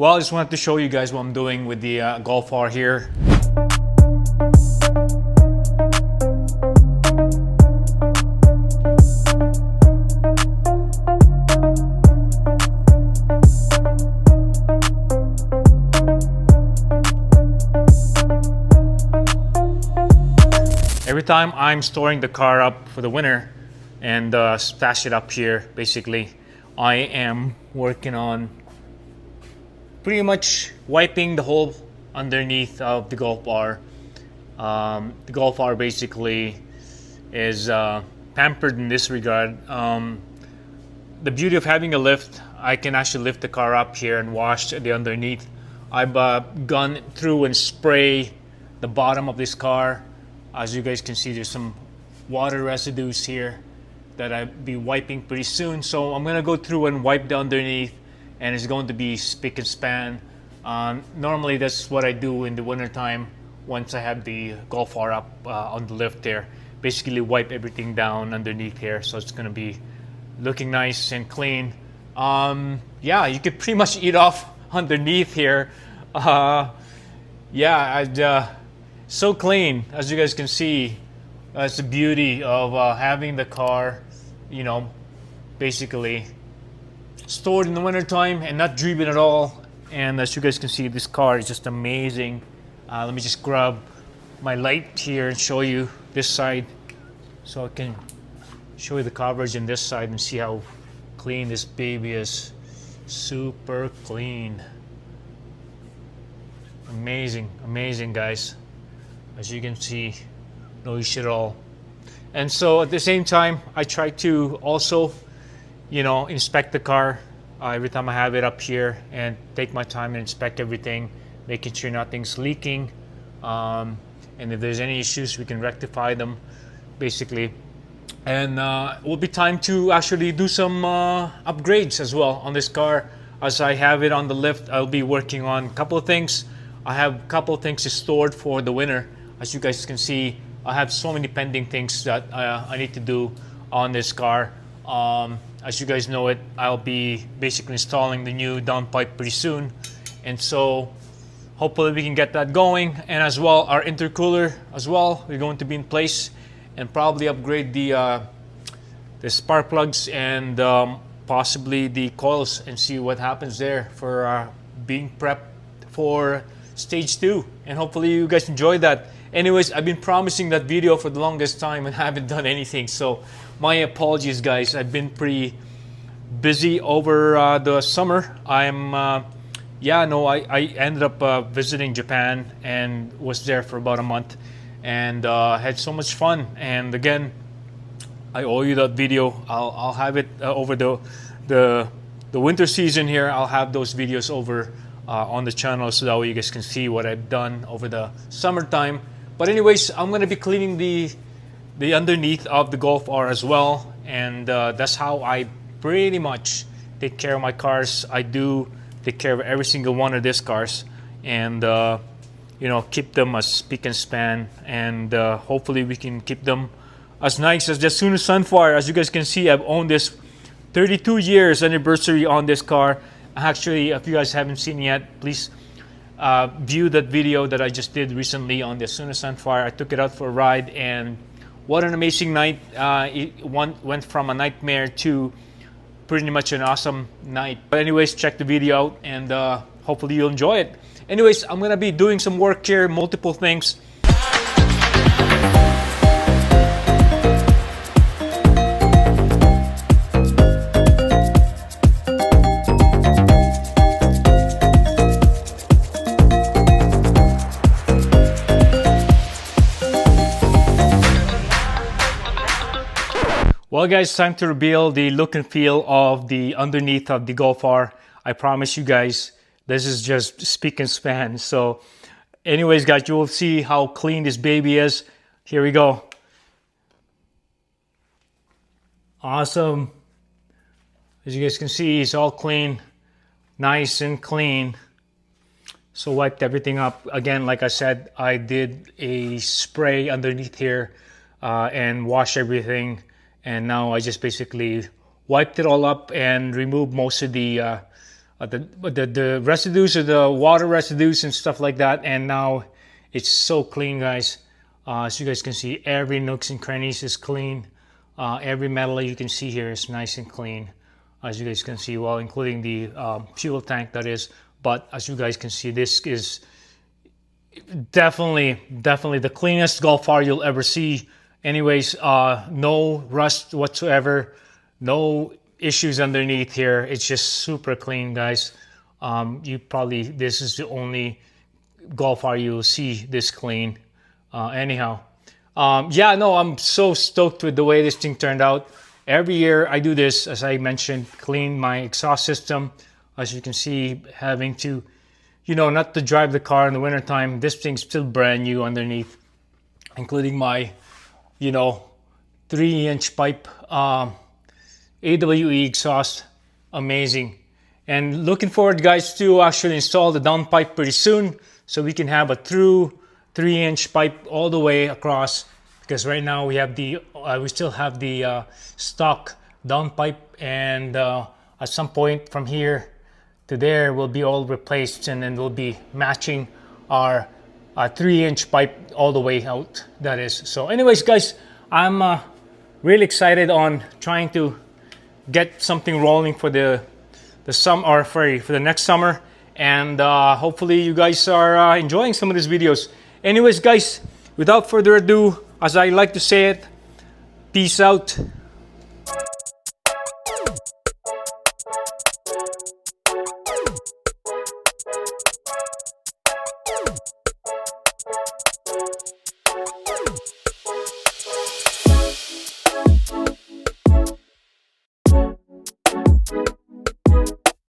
Well, I just wanted to show you guys what I'm doing with the Golf R here. Every time I'm storing the car up for the winter and stash it up here, basically, I am working on pretty much wiping the whole underneath of the Golf R. The Golf R basically is pampered in this regard. The beauty of having a lift, I can actually lift the car up here and wash the underneath. I've gone through and spray the bottom of this car. As you guys can see, there's some water residues here that I'll be wiping pretty soon. So I'm gonna go through and wipe the underneath, and it's going to be spick and span. Normally that's what I do in the winter time once I have the Golf R up on the lift there. Basically wipe everything down underneath here, so it's gonna be looking nice and clean. Yeah, you could pretty much eat off underneath here. So clean, as you guys can see. That's the beauty of having the car, you know, basically stored in the winter time and not driven at all. And as you guys can see, this car is just amazing. Let me just grab my light here and show you this side, so I can show you the coverage on this side and see how clean this baby is. Super clean. Amazing, amazing, guys. As you can see, no issue at all. And so at the same time, I try to also, you know, inspect the car every time I have it up here, and take my time and inspect everything, making sure nothing's leaking. And if there's any issues, we can rectify them, basically. And it will be time to actually do some upgrades as well on this car. As I have it on the lift, I'll be working on a couple of things. I have a couple of things stored for the winter. As you guys can see, I have so many pending things that I need to do on this car. As you guys know it, I'll be basically installing the new downpipe pretty soon. And so hopefully we can get that going. And as well, our intercooler as well, we're going to be in place, and probably upgrade the spark plugs and possibly the coils, and see what happens there for being prepped for stage 2. And hopefully you guys enjoy that. Anyways, I've been promising that video for the longest time and haven't done anything, so my apologies, guys. I've been pretty busy over the summer. I ended up visiting Japan and was there for about a month, and had so much fun. And again, I owe you that video. I'll have it over the winter season here. I'll have those videos over on the channel, so that way you guys can see what I've done over the summertime. But anyways, I'm going to be cleaning the underneath of the Golf R as well, and that's how I pretty much take care of my cars. I do take care of every single one of these cars, and you know, keep them as spick and span, and hopefully we can keep them as nice as the Suna Sunfire. As you guys can see, I've owned this 32 years anniversary on this car. Actually, if you guys haven't seen yet, please view that video that I just did recently on the Suna Sunfire. I took it out for a ride, and what an amazing night. It went from a nightmare to pretty much an awesome night. But anyways, check the video out, and hopefully you'll enjoy it. Anyways, I'm gonna be doing some work here, multiple things. Well, guys, time to reveal the look and feel of the underneath of the Golf R. I promise you guys, this is just spick and span. So anyways, guys, you will see how clean this baby is. Here we go. Awesome. As you guys can see, it's all clean, nice and clean. So wiped everything up. Again, like I said, I did a spray underneath here and wash everything. And now I just basically wiped it all up and removed most of the the residues or the water residues and stuff like that. And now it's so clean, guys. As you guys can see, every nooks and crannies is clean. Every metal you can see here is nice and clean, as you guys can see, well, including the fuel tank, that is. But as you guys can see, this is definitely the cleanest Golf R you'll ever see. Anyways, no rust whatsoever, no issues underneath here. It's just super clean, guys. This is the only Golf R you'll see this clean. Anyhow, yeah, no, I'm so stoked with the way this thing turned out. Every year I do this, as I mentioned, clean my exhaust system. As you can see, having to, not to drive the car in the wintertime. This thing's still brand new underneath, including my, 3-inch pipe AWE exhaust. Amazing. And looking forward, guys, to actually install the downpipe pretty soon, so we can have a true 3-inch pipe all the way across, because right now we have we still have the stock downpipe, and at some point from here to there will be all replaced, and then we'll be matching our 3-inch pipe all the way out, that is. So anyways, guys, I'm really excited on trying to get something rolling for the summer, or for the next summer, and hopefully you guys are enjoying some of these videos. Anyways, guys, without further ado, as I like to say it, peace out.